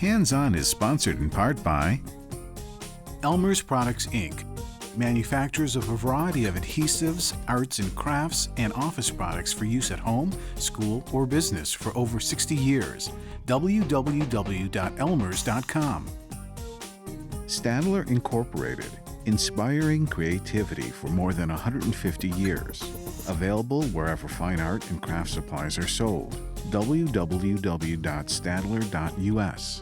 Hands-On is sponsored in part by Elmer's Products, Inc., manufacturers of a variety of adhesives, arts and crafts, and office products for use at home, school, or business for over 60 years. www.elmers.com. Stadler Incorporated, inspiring creativity for more than 150 years. Available wherever fine art and craft supplies are sold. www.stadler.us.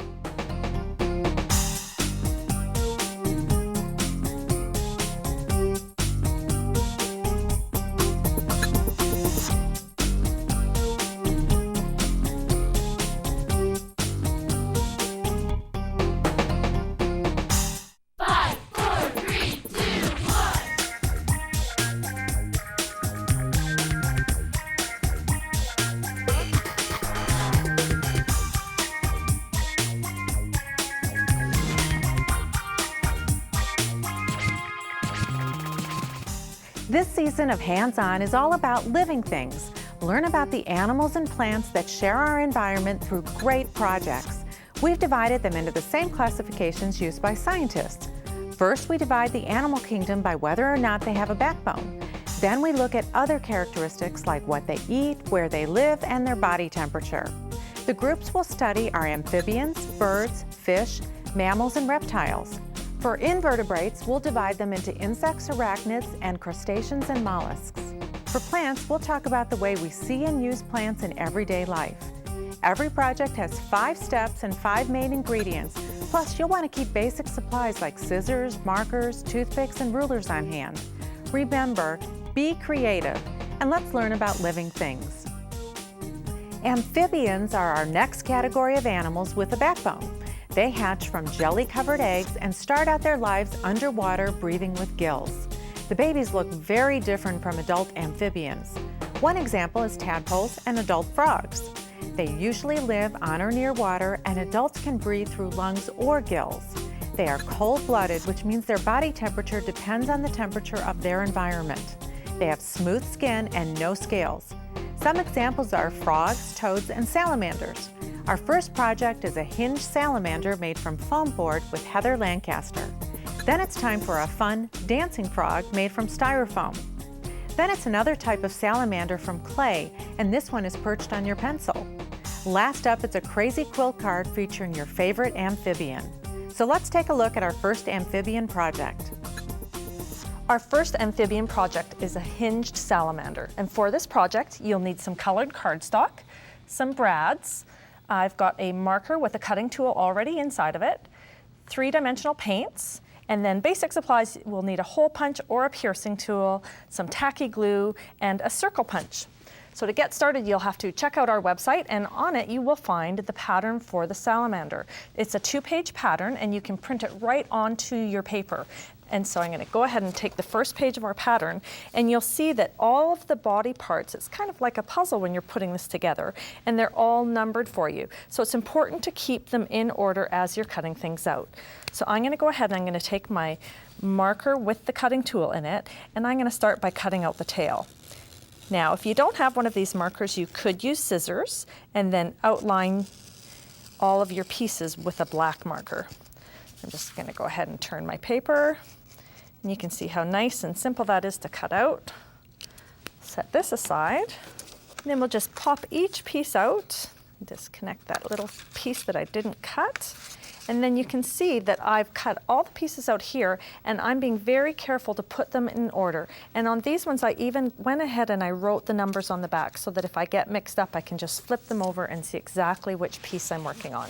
This season of Hands-On is all about living things. Learn about the animals and plants that share our environment through great projects. We've divided them into the same classifications used by scientists. First, we divide the animal kingdom by whether or not they have a backbone. Then we look at other characteristics like what they eat, where they live, and their body temperature. The groups will study are amphibians, birds, fish, mammals, and reptiles. For invertebrates, we'll divide them into insects, arachnids, and crustaceans and mollusks. For plants, we'll talk about the way we see and use plants in everyday life. Every project has 5 steps and 5 main ingredients. Plus, you'll want to keep basic supplies like scissors, markers, toothpicks, and rulers on hand. Remember, be creative, and let's learn about living things. Amphibians are our next category of animals with a backbone. They hatch from jelly-covered eggs and start out their lives underwater, breathing with gills. The babies look very different from adult amphibians. One example is tadpoles and adult frogs. They usually live on or near water, and adults can breathe through lungs or gills. They are cold-blooded, which means their body temperature depends on the temperature of their environment. They have smooth skin and no scales. Some examples are frogs, toads, and salamanders. Our first project is a hinged salamander made from foam board with Heather Lancaster. Then it's time for a fun, dancing frog made from styrofoam. Then it's another type of salamander from clay, and this one is perched on your pencil. Last up, it's a crazy quilt card featuring your favorite amphibian. So let's take a look at our first amphibian project. Our first amphibian project is a hinged salamander, and for this project, you'll need some colored cardstock, some brads. I've got a marker with a cutting tool already inside of it, 3-dimensional paints, and then basic supplies, we'll need a hole punch or a piercing tool, some tacky glue, and a circle punch. So to get started, you'll have to check out our website, and on it you will find the pattern for the salamander. It's a 2-page pattern, and you can print it right onto your paper. And so I'm going to go ahead and take the first page of our pattern, and you'll see that all of the body parts, it's kind of like a puzzle when you're putting this together, and they're all numbered for you. So it's important to keep them in order as you're cutting things out. So I'm going to go ahead and I'm going to take my marker with the cutting tool in it, and I'm going to start by cutting out the tail. Now, if you don't have one of these markers, you could use scissors and then outline all of your pieces with a black marker. I'm just going to go ahead and turn my paper. And you can see how nice and simple that is to cut out. Set this aside. And then we'll just pop each piece out. Disconnect that little piece that I didn't cut. And then you can see that I've cut all the pieces out here, and I'm being very careful to put them in order. And on these ones, I even went ahead and I wrote the numbers on the back so that if I get mixed up, I can just flip them over and see exactly which piece I'm working on.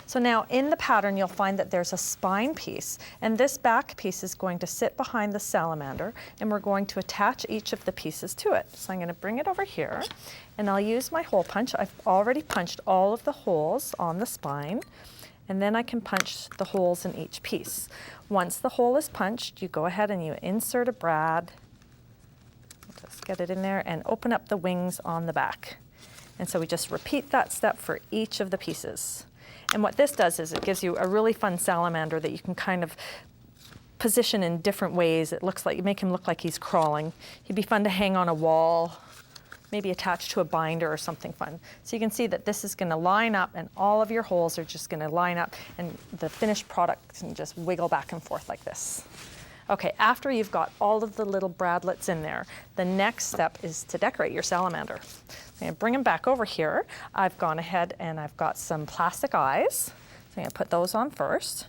So now in the pattern, you'll find that there's a spine piece, and this back piece is going to sit behind the salamander, and we're going to attach each of the pieces to it. So I'm going to bring it over here, and I'll use my hole punch. I've already punched all of the holes on the spine, and then I can punch the holes in each piece. Once the hole is punched, you go ahead and you insert a brad, just get it in there, and open up the wings on the back. And so we just repeat that step for each of the pieces. And what this does is it gives you a really fun salamander that you can kind of position in different ways. It looks like, you make him look like he's crawling. He'd be fun to hang on a wall, maybe attached to a binder or something fun. So you can see that this is going to line up and all of your holes are just going to line up and the finished product can just wiggle back and forth like this. Okay, after you've got all of the little bradlets in there, the next step is to decorate your salamander. I'm going to bring them back over here. I've gone ahead and I've got some plastic eyes. So I'm going to put those on first.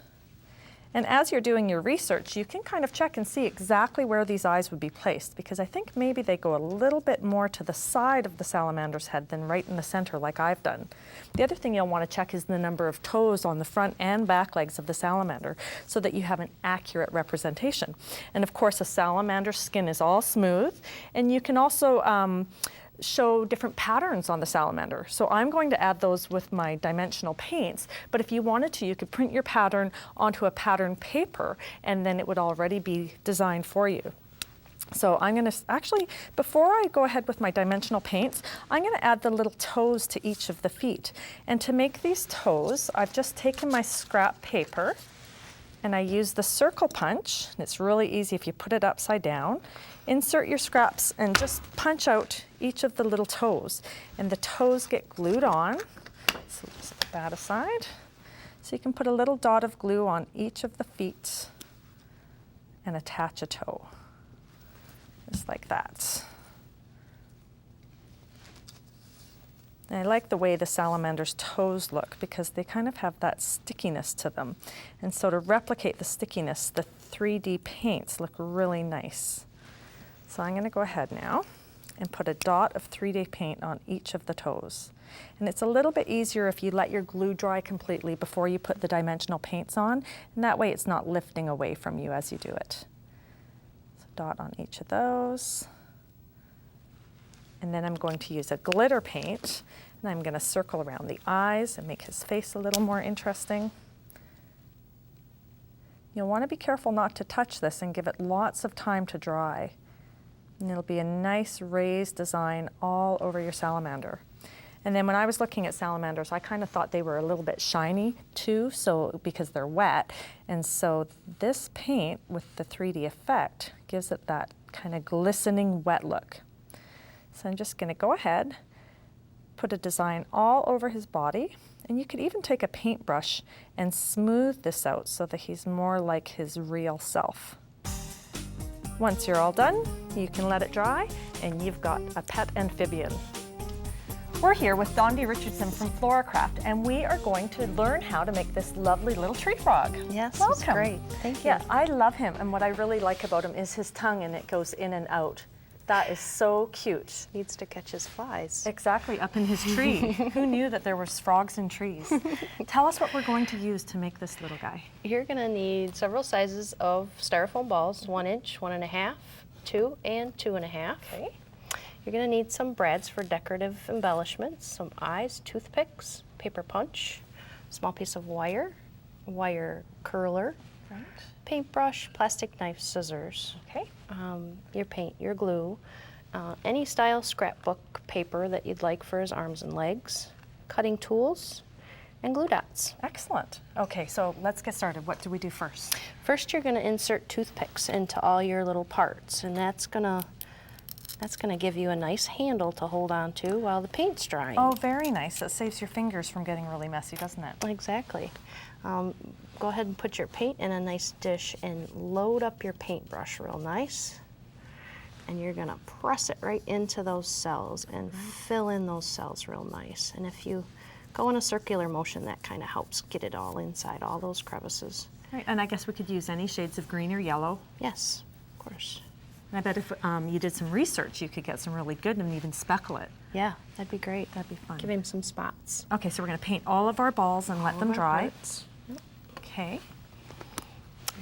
And as you're doing your research, you can kind of check and see exactly where these eyes would be placed, because I think maybe they go a little bit more to the side of the salamander's head than right in the center like I've done. The other thing you'll want to check is the number of toes on the front and back legs of the salamander so that you have an accurate representation. And of course, a salamander's skin is all smooth, and you can also show different patterns on the salamander. So I'm going to add those with my dimensional paints, but if you wanted to, you could print your pattern onto a pattern paper and then it would already be designed for you. So I'm going to actually, before I go ahead with my dimensional paints, I'm going to add the little toes to each of the feet. And to make these toes, I've just taken my scrap paper and I use the circle punch. And it's really easy if you put it upside down. Insert your scraps and just punch out each of the little toes. And the toes get glued on. So let's set that aside. So you can put a little dot of glue on each of the feet and attach a toe. Just like that. And I like the way the salamander's toes look because they kind of have that stickiness to them. And so to replicate the stickiness, the 3D paints look really nice. So I'm going to go ahead now and put a dot of 3D paint on each of the toes. And it's a little bit easier if you let your glue dry completely before you put the dimensional paints on, and that way it's not lifting away from you as you do it. So dot on each of those. And then I'm going to use a glitter paint, and I'm going to circle around the eyes and make his face a little more interesting. You'll want to be careful not to touch this and give it lots of time to dry. And it'll be a nice raised design all over your salamander. And then when I was looking at salamanders, I kind of thought they were a little bit shiny too, so because they're wet. And so this paint with the 3D effect gives it that kind of glistening wet look. So I'm just going to go ahead, put a design all over his body, and you could even take a paintbrush and smooth this out so that he's more like his real self. Once you're all done, you can let it dry, and you've got a pet amphibian. We're here with Dondi Richardson from Floracraft, and we are going to learn how to make this lovely little tree frog. Yes, welcome. It's great. Thank you. Yeah, I love him, and what I really like about him is his tongue, and it goes in and out. That is so cute. Needs to catch his flies. Exactly, up in his tree. Who knew that there was frogs in trees? Tell us what we're going to use to make this little guy. You're going to need several sizes of styrofoam balls, 1 inch, 1.5, 2, and 2.5. Okay. You're going to need some brads for decorative embellishments, some eyes, toothpicks, paper punch, small piece of wire, wire curler, right, paintbrush, plastic knife, scissors. Okay. Your paint, your glue, any style scrapbook paper that you'd like for his arms and legs, cutting tools, and glue dots. Excellent. Okay, so let's get started. What do we do first? First, you're going to insert toothpicks into all your little parts, and that's gonna give you a nice handle to hold on to while the paint's drying. Oh, very nice. That saves your fingers from getting really messy, doesn't it? Exactly. Go ahead and put your paint in a nice dish and load up your paintbrush real nice. And you're going to press it right into those cells and fill in those cells real nice. And if you go in a circular motion, that kind of helps get it all inside, all those crevices. Right, and I guess we could use any shades of green or yellow. Yes, of course. And I bet if you did some research, you could get some really good and even speckle it. Yeah, that'd be great. That'd be fun. Give him some spots. Okay, so we're going to paint all of our balls and let them dry. Okay.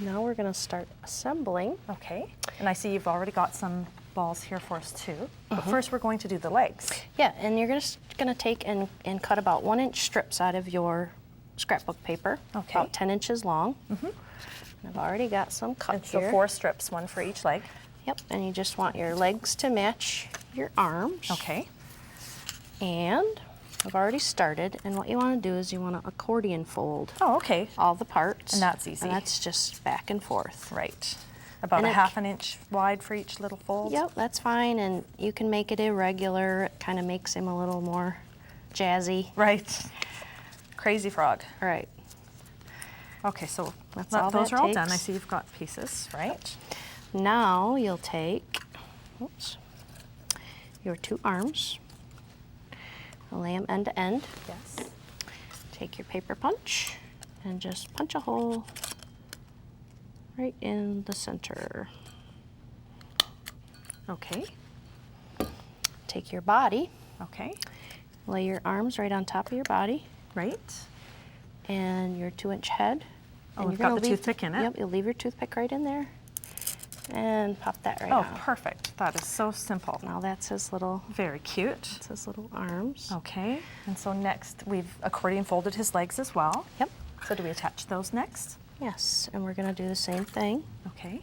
Now we're going to start assembling. Okay. And I see you've already got some balls here for us too. But first we're going to do the legs. Yeah, and you're just going to take and cut about 1 inch strips out of your scrapbook paper. Okay. About 10 inches long. And I've already got some cut here. So 4 strips, 1 for each leg. Yep, and you just want your legs to match your arms. Okay. And I've already started, and what you want to do is you want to accordion fold. Oh, okay. All the parts. And that's easy. And that's just back and forth. Right. About And a it- half an inch wide for each little fold? Yep, that's fine, and you can make it irregular. It kind of makes him a little more jazzy. Right. Crazy frog. All right. Okay, so That's all those that are all done. I takes. see you've got pieces, right? Now you'll take your 2 arms, lay them end to end. Yes. Take your paper punch and just punch a hole right in the center. Okay. Take your body, Okay. lay your arms right on top of your body, Right. and your 2-inch head. Oh, and we've you're got gonna the toothpick in it. Yep, you'll leave your toothpick right in there and pop that right Oh, on. perfect. That is so simple. Now that's his little Very cute. arms. Okay. And so next, we've accordion folded his legs as well. Yep. So do we attach those next? Yes, and we're gonna do the same thing. Okay.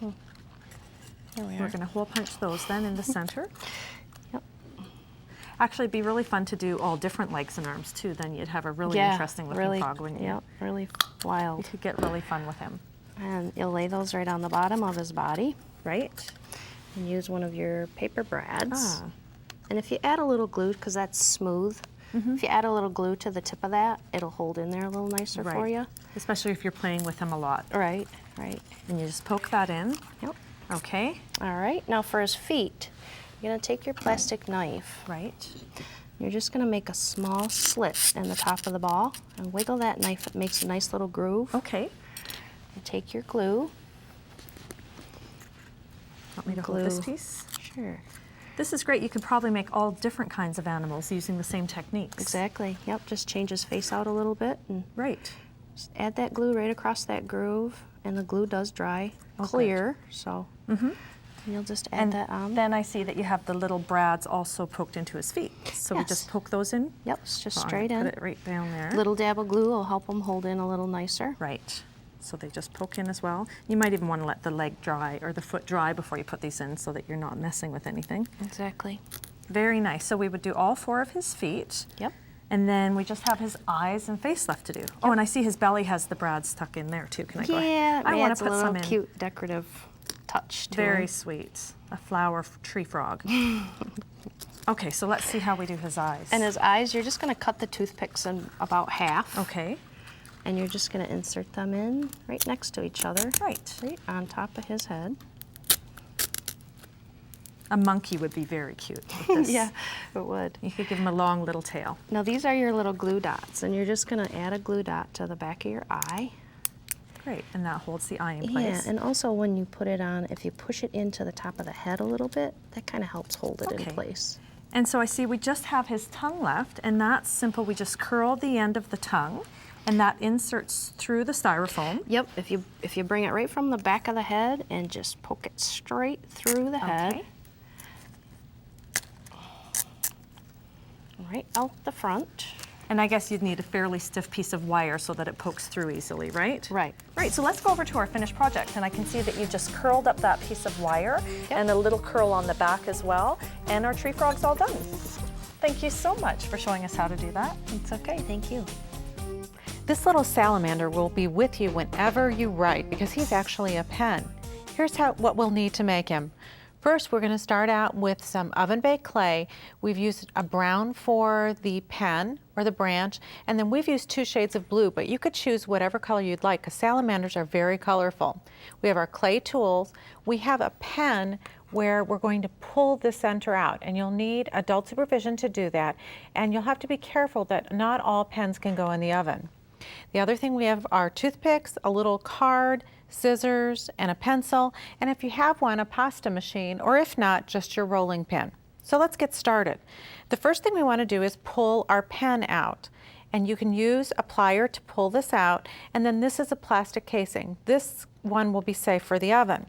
Here we We're are. going to hole punch those then in the center. Yep. Actually, it'd be really fun to do all different legs and arms too. Then you'd have a really interesting looking really, frog, wouldn't you? Yep, really You wild. could get really fun with him. And you'll lay those right on the bottom of his body Right? and use one of your paper brads. Ah. And if you add a little glue, because that's smooth, if you add a little glue to the tip of that, it'll hold in there a little nicer for Right. you. Especially if you're playing with him a lot. Right, right. And you just poke that in. Yep. Okay. All right, now for his feet, you're gonna take your plastic knife. Right. You're just gonna make a small slit in the top of the ball and wiggle that knife. It makes a nice little groove. Okay. And take your glue. Want me to hold this Glue. piece? Sure. This is great. You could probably make all different kinds of animals using the same techniques. Exactly. Yep, just change his face out a little bit and Right. just add that glue right across that groove, and the glue does dry clear, so you'll just add And that on. then I see that you have the little brads also poked into his feet. So we Yes. just poke those in? Yep, it's just So I'm straight gonna in. Put it right down there. Little dab of glue will help them hold in a little nicer. Right. So they just poke in as well. You might even want to let the leg dry or the foot dry before you put these in so that you're not messing with anything. Exactly. Very nice. So we would do all 4 of his feet. Yep. And then we just have his eyes and face left to do. Oh, and I see his belly has the brads stuck in there too. Can I go ahead? Yeah, I want adds to a put little some in. cute decorative touch to Very him. sweet. A flower tree frog. Okay, so let's see how we do his eyes. And his eyes, you're just gonna cut the toothpicks in about half. Okay. And you're just gonna insert them in right next to each other. Right. Right on top of his head. A monkey would be very cute with this. Yeah, it would. You could give him a long little tail. Now these are your little glue dots, and you're just gonna add a glue dot to the back of your eye. Great, and that holds the eye in Yeah, place. and also when you put it on, if you push it into the top of the head a little bit, that kind of helps hold it Okay. in place. And so I see we just have his tongue left, and that's simple. We just curl the end of the tongue, and that inserts through the styrofoam. Yep, if you bring it right from the back of the head and just poke it straight through the head, Okay. right out the front. And I guess you'd need a fairly stiff piece of wire so that it pokes through easily, right? Right. Right, so let's go over to our finished project, and I can see that you just curled up that piece of wire and a little curl on the back as well, and our tree frog's all done. Thank you so much for showing us how to do that. It's okay, thank you. This little salamander will be with you whenever you write because he's actually a pen. Here's what we'll need to make him. First, we're going to start out with some oven-baked clay. We've used a brown for the pen or the branch, and then we've used 2 shades of blue, but you could choose whatever color you'd like because salamanders are very colorful. We have our clay tools. We have a pen where we're going to pull the center out, and you'll need adult supervision to do that, and you'll have to be careful that not all pens can go in the oven. The other thing we have are toothpicks, a little card, scissors, and a pencil, and if you have one, a pasta machine, or if not, just your rolling pin. So let's get started. The first thing we want to do is pull our pen out, and you can use a plier to pull this out, and then this is a plastic casing. This one will be safe for the oven.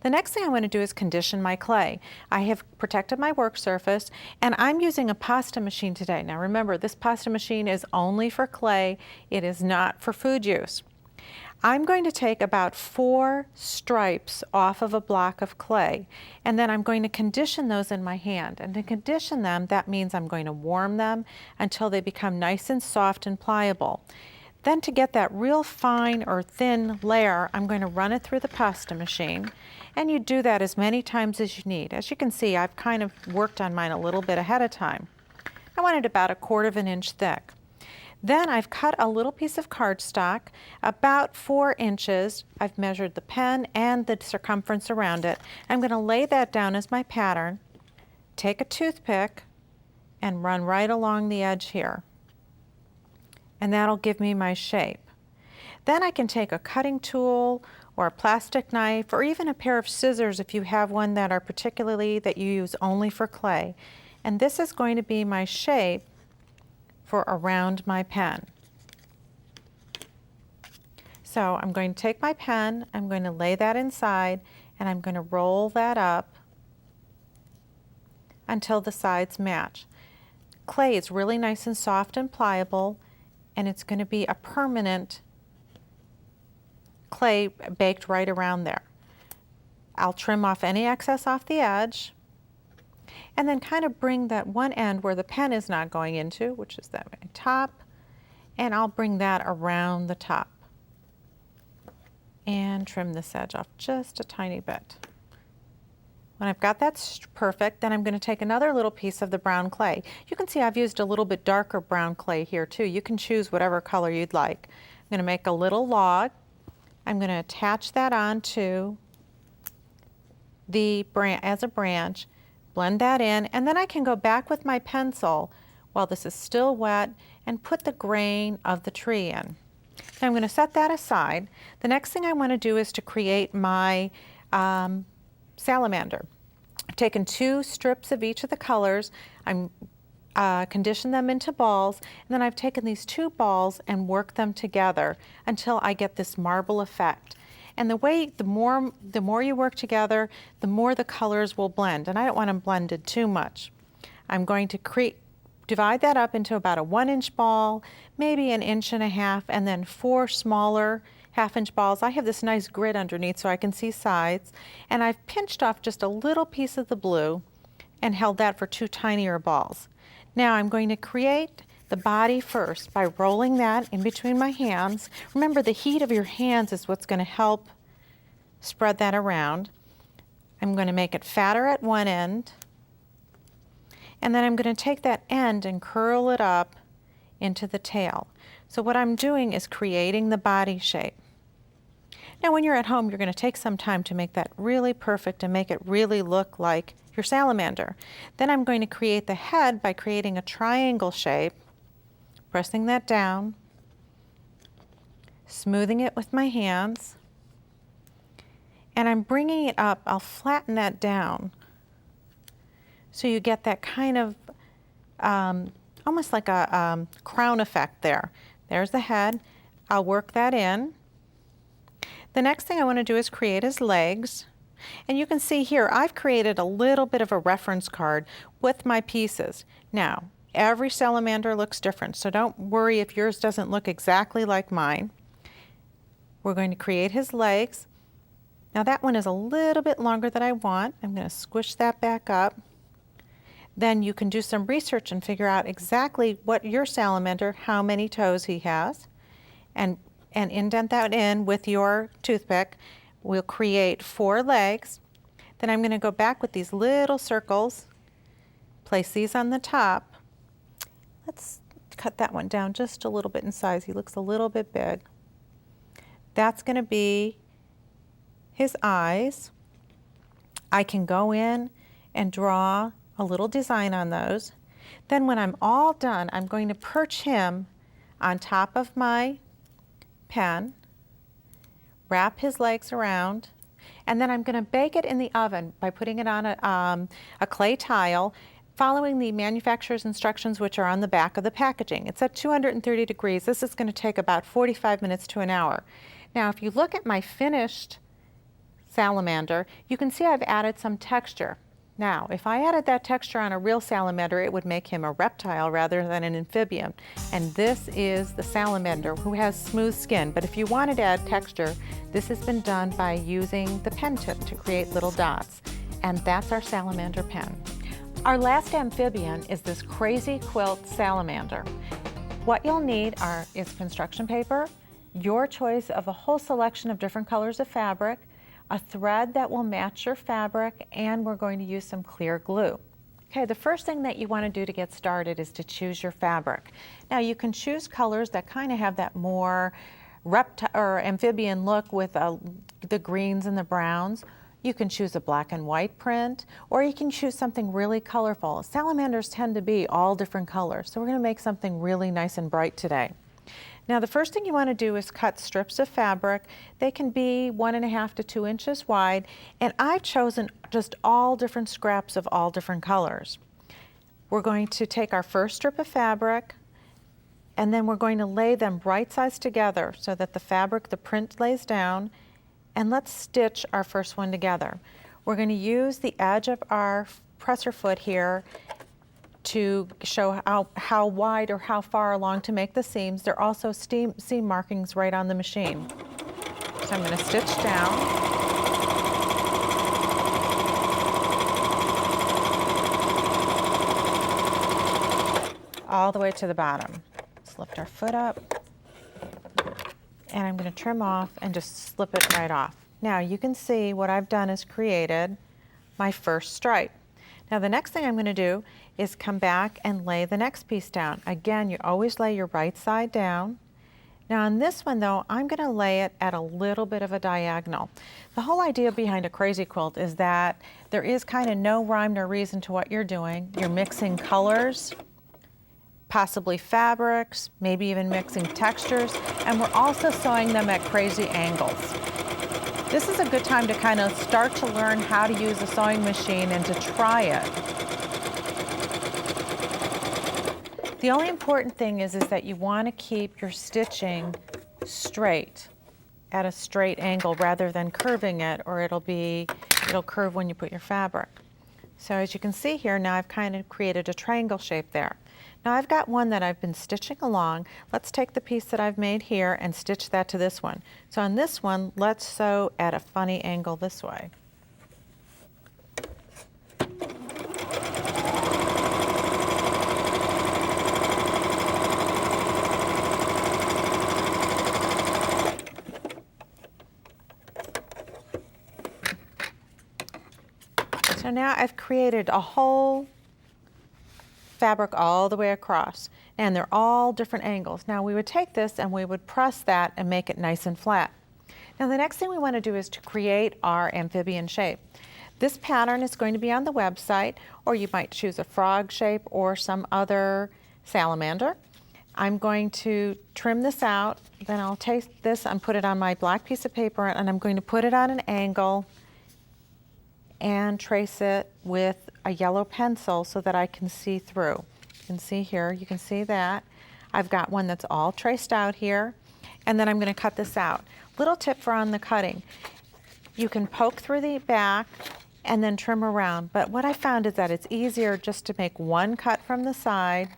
The next thing I want to do is condition my clay. I have protected my work surface, and I'm using a pasta machine today. Now remember, this pasta machine is only for clay. It is not for food use. I'm going to take about 4 stripes off of a block of clay, and then I'm going to condition those in my hand. And to condition them, that means I'm going to warm them until they become nice and soft and pliable. Then to get that real fine or thin layer, I'm going to run it through the pasta machine. And you do that as many times as you need. As you can see, I've kind of worked on mine a little bit ahead of time. I want it about 1/4 of an inch thick. Then I've cut a little piece of cardstock, about 4 inches. I've measured the pen and the circumference around it. I'm going to lay that down as my pattern, take a toothpick, and run right along the edge here. And that'll give me my shape. Then I can take a cutting tool or a plastic knife or even a pair of scissors if you have one that are particularly that you use only for clay. And this is going to be my shape for around my pen. So I'm going to take my pen, I'm going to lay that inside, and I'm going to roll that up until the sides match. Clay is really nice and soft and pliable, and it's going to be a permanent clay baked right around there. I'll trim off any excess off the edge, and then kind of bring that one end where the pen is not going into, which is that top, and I'll bring that around the top and trim this edge off just a tiny bit. When I've got that perfect, then I'm going to take another little piece of the brown clay. You can see I've used a little bit darker brown clay here too. You can choose whatever color you'd like. I'm going to make a little log. I'm going to attach that onto the branch as a branch, blend that in, and then I can go back with my pencil while this is still wet and put the grain of the tree in. Now I'm going to set that aside. The next thing I want to do is to create my salamander. I've taken 2 strips of each of the colors. I'm conditioned them into balls, and then I've taken these 2 balls and worked them together until I get this marble effect. And the more you work together, the more the colors will blend, and I don't want them blended too much. I'm going to divide that up into about a 1-inch ball, maybe 1.5 inches, and then 4 smaller 1/2-inch balls. I have this nice grid underneath so I can see sides, and I've pinched off just a little piece of the blue and held that for 2 tinier balls. Now I'm going to create the body first by rolling that in between my hands. Remember, the heat of your hands is what's going to help spread that around. I'm going to make it fatter at one end, and then I'm going to take that end and curl it up into the tail. So what I'm doing is creating the body shape. Now when you're at home, you're going to take some time to make that really perfect and make it really look like your salamander. Then I'm going to create the head by creating a triangle shape, pressing that down, smoothing it with my hands, and I'm bringing it up. I'll flatten that down so you get that kind of almost like a crown effect there. There's the head. I'll work that in. The next thing I want to do is create his legs. And you can see here I've created a little bit of a reference card with my pieces. Now, every salamander looks different, so don't worry if yours doesn't look exactly like mine. We're going to create his legs. Now that one is a little bit longer than I want. I'm going to squish that back up. Then you can do some research and figure out exactly what your salamander, how many toes he has, and indent that in with your toothpick. We'll create 4 legs. Then I'm going to go back with these little circles, place these on the top. Let's cut that one down just a little bit in size. He looks a little bit big. That's going to be his eyes. I can go in and draw a little design on those. Then when I'm all done, I'm going to perch him on top of my pen, wrap his legs around, and then I'm going to bake it in the oven by putting it on a clay tile, following the manufacturer's instructions, which are on the back of the packaging. It's at 230 degrees. This is going to take about 45 minutes to an hour. Now, if you look at my finished salamander, you can see I've added some texture. Now, if I added that texture on a real salamander, it would make him a reptile rather than an amphibian. And this is the salamander, who has smooth skin. But if you wanted to add texture, this has been done by using the pen tip to create little dots. And that's our salamander pen. Our last amphibian is this crazy quilt salamander. What you'll need is construction paper, your choice of a whole selection of different colors of fabric, a thread that will match your fabric, and we're going to use some clear glue. Okay, the first thing that you want to do to get started is to choose your fabric. Now you can choose colors that kind of have that more reptile or amphibian look with the greens and the browns. You can choose a black and white print, or you can choose something really colorful. Salamanders tend to be all different colors, so we're going to make something really nice and bright today. Now the first thing you want to do is cut strips of fabric. They can be 1.5 to 2 inches wide, and I've chosen just all different scraps of all different colors. We're going to take our first strip of fabric, and then we're going to lay them right sides together so that the print lays down, and let's stitch our first one together. We're going to use the edge of our presser foot here to show how wide or how far along to make the seams. There are also seam markings right on the machine. So I'm going to stitch down. All the way to the bottom. Let's lift our foot up. And I'm going to trim off and just slip it right off. Now you can see what I've done is created my first stripe. Now the next thing I'm going to do is come back and lay the next piece down. Again, you always lay your right side down. Now on this one though, I'm going to lay it at a little bit of a diagonal. The whole idea behind a crazy quilt is that there is kind of no rhyme nor reason to what you're doing. You're mixing colors, possibly fabrics, maybe even mixing textures, and we're also sewing them at crazy angles. This is a good time to kind of start to learn how to use a sewing machine and to try it. The only important thing is that you want to keep your stitching straight, at a straight angle rather than curving it, or it'll curve when you put your fabric. So as you can see here, now I've kind of created a triangle shape there. Now I've got one that I've been stitching along. Let's take the piece that I've made here and stitch that to this one. So on this one, let's sew at a funny angle this way. So now I've created a whole fabric all the way across, and they're all different angles. Now we would take this and we would press that and make it nice and flat. Now the next thing we want to do is to create our amphibian shape. This pattern is going to be on the website, or you might choose a frog shape or some other salamander. I'm going to trim this out, then I'll take this and put it on my black piece of paper, and I'm going to put it on an angle and trace it with a yellow pencil so that I can see through. You can see here, you can see that. I've got one that's all traced out here, and then I'm going to cut this out. Little tip for on the cutting. You can poke through the back and then trim around, but what I found is that it's easier just to make one cut from the side,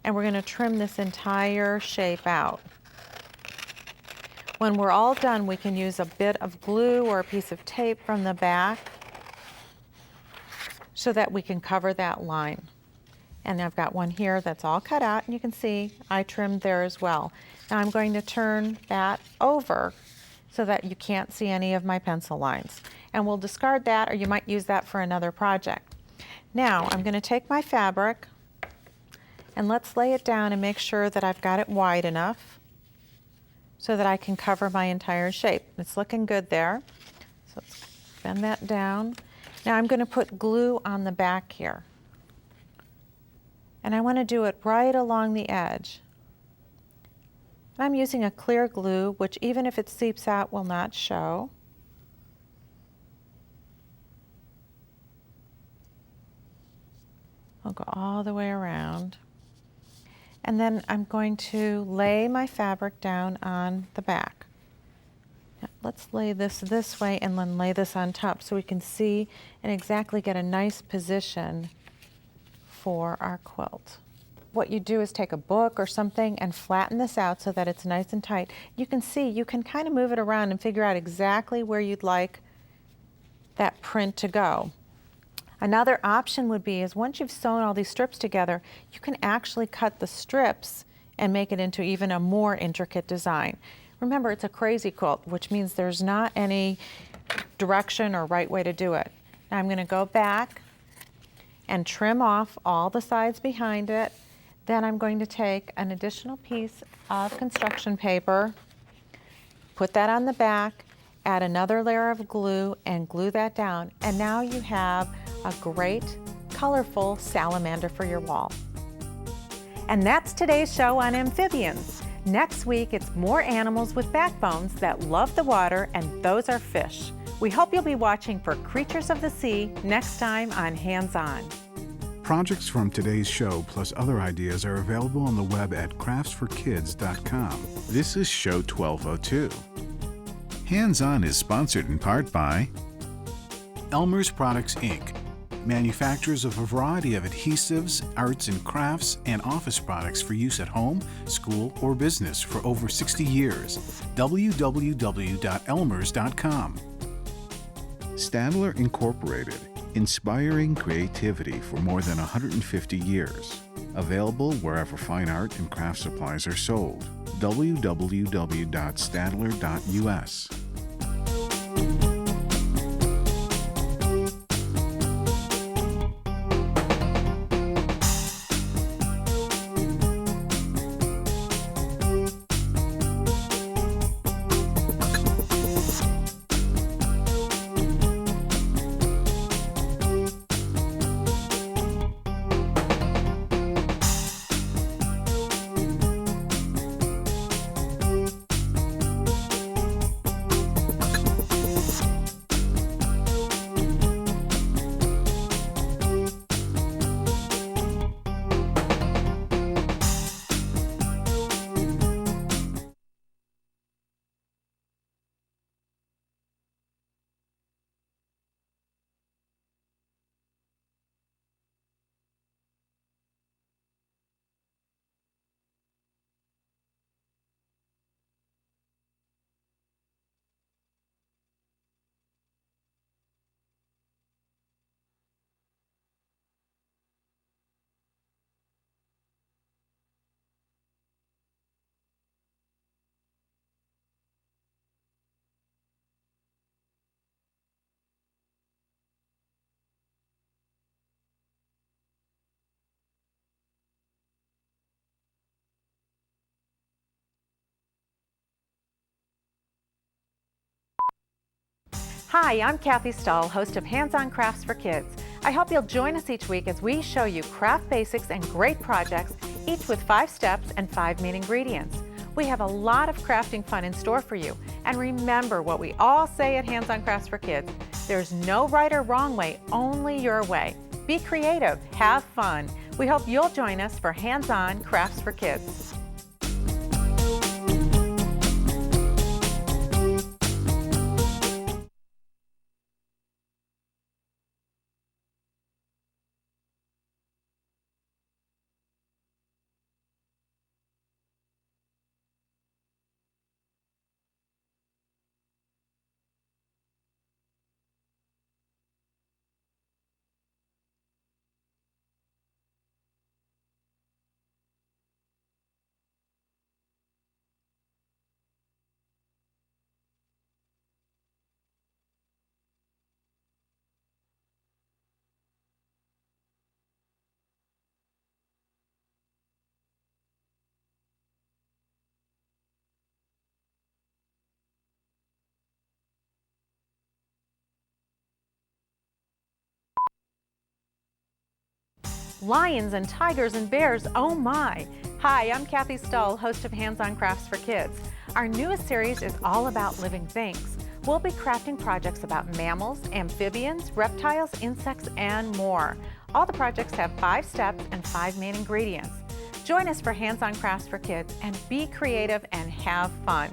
and we're going to trim this entire shape out. When we're all done, we can use a bit of glue or a piece of tape from the back so that we can cover that line. And I've got one here that's all cut out, and you can see I trimmed there as well. Now I'm going to turn that over so that you can't see any of my pencil lines. And we'll discard that, or you might use that for another project. Now I'm going to take my fabric and let's lay it down and make sure that I've got it wide enough so that I can cover my entire shape. It's looking good there. So let's bend that down. Now I'm going to put glue on the back here. And I want to do it right along the edge. And I'm using a clear glue, which even if it seeps out will not show. I'll go all the way around. And then I'm going to lay my fabric down on the back. Now, let's lay this way and then lay this on top so we can see and exactly get a nice position for our quilt. What you do is take a book or something and flatten this out so that it's nice and tight. You can see, you can kind of move it around and figure out exactly where you'd like that print to go. Another option would be is once you've sewn all these strips together, you can actually cut the strips and make it into even a more intricate design. Remember, it's a crazy quilt, which means there's not any direction or right way to do it. Now I'm going to go back and trim off all the sides behind it. Then I'm going to take an additional piece of construction paper, put that on the back, add another layer of glue and glue that down. And now you have a great, colorful salamander for your wall. And that's today's show on amphibians. Next week, it's more animals with backbones that love the water, and those are fish. We hope you'll be watching for Creatures of the Sea next time on Hands On. Projects from today's show plus other ideas are available on the web at craftsforkids.com. This is show 1202. Hands On is sponsored in part by Elmer's Products, Inc., manufacturers of a variety of adhesives, arts and crafts, and office products for use at home, school, or business for over 60 years. www.elmers.com. Stadler Incorporated, inspiring creativity for more than 150 years. Available wherever fine art and craft supplies are sold. www.stadler.us. Hi, I'm Kathy Stahl, host of Hands On Crafts for Kids. I hope you'll join us each week as we show you craft basics and great projects, each with 5 steps and 5 main ingredients. We have a lot of crafting fun in store for you. And remember what we all say at Hands On Crafts for Kids, there's no right or wrong way, only your way. Be creative, have fun. We hope you'll join us for Hands On Crafts for Kids. Lions and tigers and bears, oh my! Hi, I'm Kathy Stahl, host of Hands On Crafts for Kids. Our newest series is all about living things. We'll be crafting projects about mammals, amphibians, reptiles, insects, and more. All the projects have 5 steps and 5 main ingredients. Join us for Hands On Crafts for Kids and be creative and have fun.